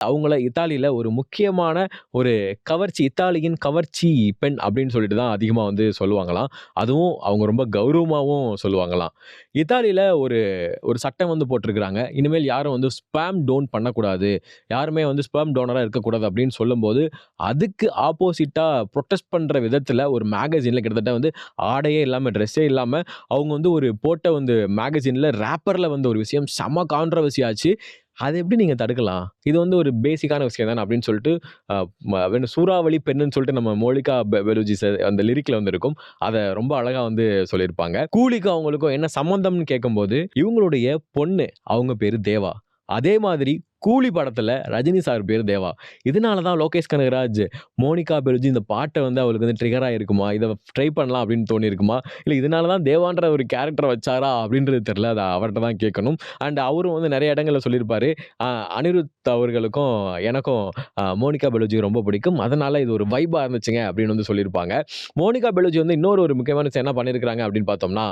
அவங்கள இத்தாலியில ஒரு முக்கியமான ஒரு இத்தாலியின் கவர்ச்சி பெண் அப்படின்னு சொல்லிட்டு தான் அதிகமா வந்து சொல்லுவாங்களாம். அதுவும் அவங்க ரொம்ப கௌரவமாவும் சொல்லுவாங்களாம். இத்தாலியில ஒரு ஒரு சட்டம் வந்து போட்டிருக்கிறாங்க. இனிமேல் யாரும் வந்து ஸ்பேம் டோன் பண்ணக்கூடாது. யாருமே வந்து ஸ்பெர்ம் டோனரா இருக்கக்கூடாது அப்படின்னு சொல்லும்போது, அதுக்கு ஆப்போசிட்டா புரொட்டஸ்ட் பண்ற விதத்தில ஒரு மேகசின்ல கிட்டத்தட்ட வந்து ஆடையே இல்லாம, ட்ரெஸ்ஸே இல்லாம அவங்க வந்து ஒரு போட்ட வந்து மேகசின்ல ராப்பர்ல வந்து ஒரு விஷயம் செம கான்ட்ரோவர்சி ஆச்சு. அத எப்படி நீங்க தடுக்கலாம்? இது வந்து ஒரு பேசிக்கான விஷயம் தானே அப்படின்னு சொல்லிட்டு, அ சூறாவளி பெண்ணுன்னு சொல்லிட்டு நம்ம மோலிகா பெலூஜி அந்த லிரிக்ல வந்து இருக்கும். அத ரொம்ப அழகா வந்து சொல்லியிருப்பாங்க. கூலிக்கும் அவங்களுக்கும் என்ன சம்மந்தம்னு கேட்கும்போது, இவங்களுடைய பொண்ணு, அவங்க பேரு தேவா. அதே மாதிரி கூலி படத்துல ரஜினி சார் பேரு தேவா. இதனால தான் லோகேஷ் கனகராஜ், மோனிகா பெலுஜி இந்த பாட்ட வந்து அவருக்கு வந்து ட்ரிகர் ஆயிருக்குமா? இத ட்ரை பண்ணலாம் அப்படின்னு தோணியிருக்குமா? இல்ல இதனால தான் தேவான்ற ஒரு கேரக்டர வச்சாரா? அப்படின்றது தெரியல. அத அவர்ட்ட தான் கேட்கணும். அண்ட் அவரும் வந்து நெறைய இடங்கள்ல சொல்லியிருப்பாரு. அ அனிருத் அவர்களுக்கும் எனக்கும் மோனிகா பெலூஜி ரொம்ப பிடிக்கும். அதனால இது ஒரு வைபா இருந்துச்சுங்க அப்படின்னு வந்து சொல்லியிருப்பாங்க. மோனிகா பெலூஜி வந்து இன்னொரு ஒரு முக்கியமான விஷயம் என்ன பண்ணியிருக்காங்க அப்படின்னு பார்த்தோம்னா